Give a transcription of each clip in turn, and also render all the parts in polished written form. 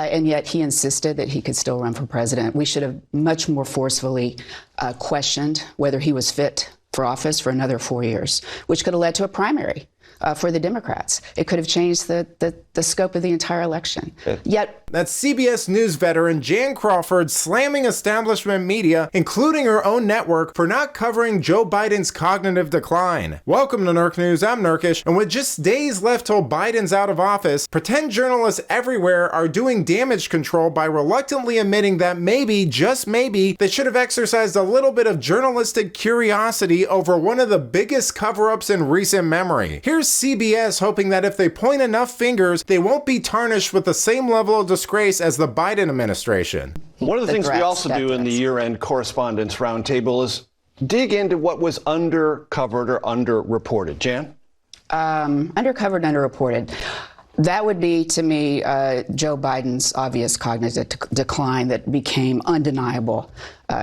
and yet he insisted that he could still run for president. We should have much more forcefully questioned whether he was fit for office for another 4 years, which could have led to a primary for the Democrats. It could have changed the scope of the entire election. Yet that's CBS News veteran Jan Crawford slamming establishment media, including her own network, for not covering Joe Biden's cognitive decline. Welcome to Nerk News, I'm Nerkish, and with just days left till Biden's out of office, pretend journalists everywhere are doing damage control by reluctantly admitting that maybe, just maybe, they should have exercised a little bit of journalistic curiosity over one of the biggest cover-ups in recent memory. Here's CBS hoping that if they point enough fingers, they won't be tarnished with the same level of disgrace as the Biden administration. One of the things we also do in the year-end correspondence roundtable is dig into what was undercovered or underreported. Jan? Undercovered, underreported. That would be, to me, Joe Biden's obvious cognitive decline that became undeniable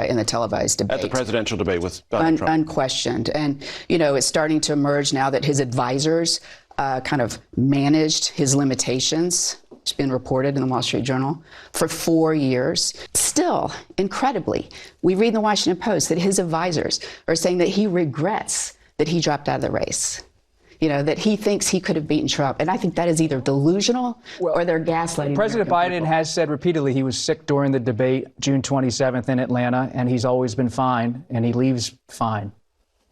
in the televised debate. At the presidential debate with Donald Trump. Unquestioned. And, you know, it's starting to emerge now that his advisors kind of managed his limitations. It's been reported in the Wall Street Journal for 4 years. Still, incredibly, we read in the Washington Post that his advisors are saying that he regrets that he dropped out of the race. You know, that he thinks he could have beaten Trump. And I think that is either delusional or they're gaslighting. President Biden has said repeatedly he was sick during the debate June 27th in Atlanta, and he's always been fine, and he leaves fine.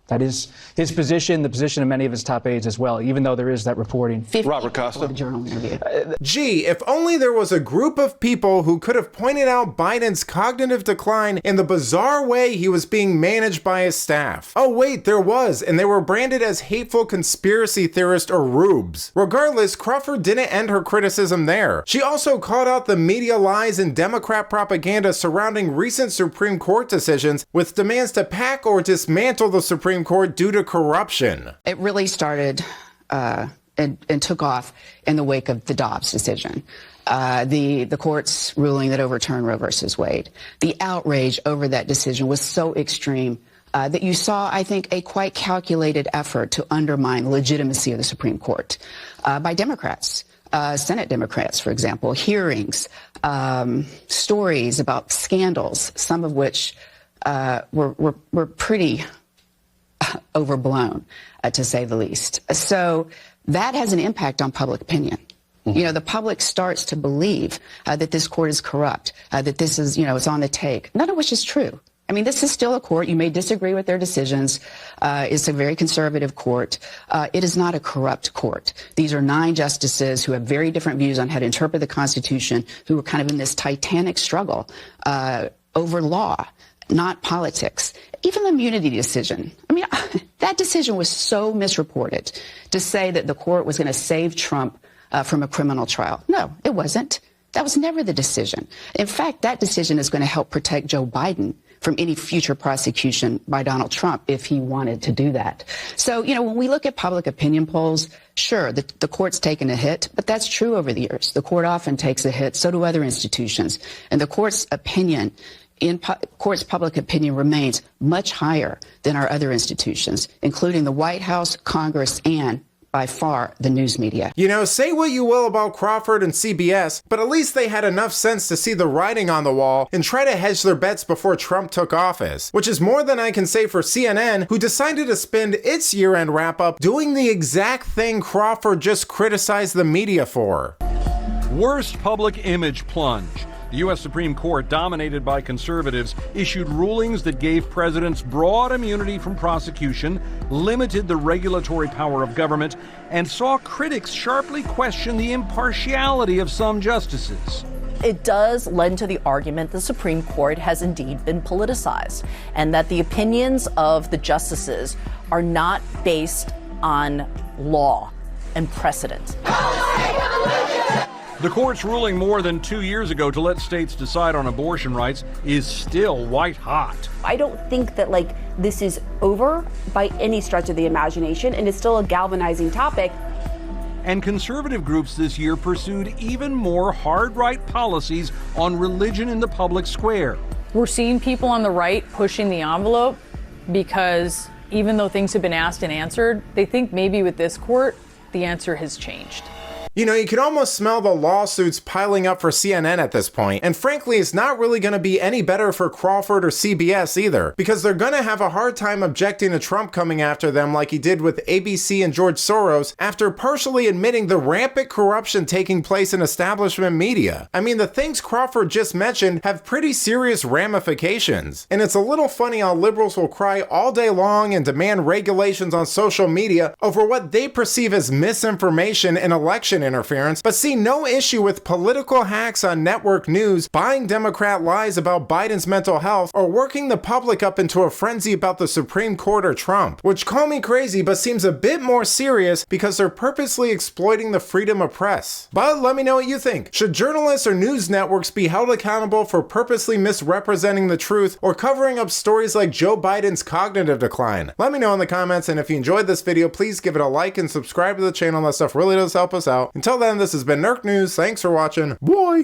That is his position, the position of many of his top aides as well, even though there is that reporting. Robert Costa. Journal interview. Gee, if only there was a group of people who could have pointed out Biden's cognitive decline in the bizarre way he was being managed by his staff. Oh wait, there was, and they were branded as hateful conspiracy theorists or rubes. Regardless, Crawford didn't end her criticism there. She also called out the media lies and Democrat propaganda surrounding recent Supreme Court decisions with demands to pack or dismantle the Supreme Court due to corruption. It really started and took off in the wake of the Dobbs decision. The court's ruling that overturned Roe versus Wade. The outrage over that decision was so extreme that you saw, I think, a quite calculated effort to undermine the legitimacy of the Supreme Court by Democrats. Senate Democrats, for example, hearings, stories about scandals, some of which were pretty overblown, to say the least. So that has an impact on public opinion. Mm-hmm. You know, the public starts to believe that this court is corrupt, that this is, you know, it's on the take, none of which is true. I mean, this is still a court. You may disagree with their decisions. It's a very conservative court. It is not a corrupt court. These are 9 justices who have very different views on how to interpret the Constitution, who are kind of in this titanic struggle over law, not politics. Even the immunity decision. I mean, that decision was so misreported to say that the court was going to save Trump from a criminal trial. No, it wasn't. That was never the decision. In fact, that decision is going to help protect Joe Biden from any future prosecution by Donald Trump if he wanted to do that. So, you know, when we look at public opinion polls, sure, the court's taken a hit, but that's true over the years. The court often takes a hit. So do other institutions. And the court's opinion court's public opinion remains much higher than our other institutions, including the White House, Congress, and by far the news media. You know, say what you will about Crawford and CBS, but at least they had enough sense to see the writing on the wall and try to hedge their bets before Trump took office, which is more than I can say for CNN, who decided to spend its year-end wrap-up doing the exact thing Crawford just criticized the media for. Worst public image plunge. The U.S. Supreme Court, dominated by conservatives, issued rulings that gave presidents broad immunity from prosecution, limited the regulatory power of government, and saw critics sharply question the impartiality of some justices. It does lend to the argument the Supreme Court has indeed been politicized, and that the opinions of the justices are not based on law and precedent. The court's ruling more than 2 years ago to let states decide on abortion rights is still white hot. I don't think that, this is over by any stretch of the imagination, and it's still a galvanizing topic. And conservative groups this year pursued even more hard-right policies on religion in the public square. We're seeing people on the right pushing the envelope because even though things have been asked and answered, they think maybe with this court, the answer has changed. You know, you can almost smell the lawsuits piling up for CNN at this point, and frankly, it's not really going to be any better for Crawford or CBS either, because they're going to have a hard time objecting to Trump coming after them like he did with ABC and George Soros after partially admitting the rampant corruption taking place in establishment media. I mean, the things Crawford just mentioned have pretty serious ramifications, and it's a little funny how liberals will cry all day long and demand regulations on social media over what they perceive as misinformation and election interference, but see no issue with political hacks on network news, buying Democrat lies about Biden's mental health, or working the public up into a frenzy about the Supreme Court or Trump, which call me crazy but seems a bit more serious because they're purposely exploiting the freedom of press. But let me know what you think. Should journalists or news networks be held accountable for purposely misrepresenting the truth or covering up stories like Joe Biden's cognitive decline? Let me know in the comments, and if you enjoyed this video, please give it a like and subscribe to the channel. That stuff really does help us out. Until then, this has been Nerk News. Thanks for watching. Bye!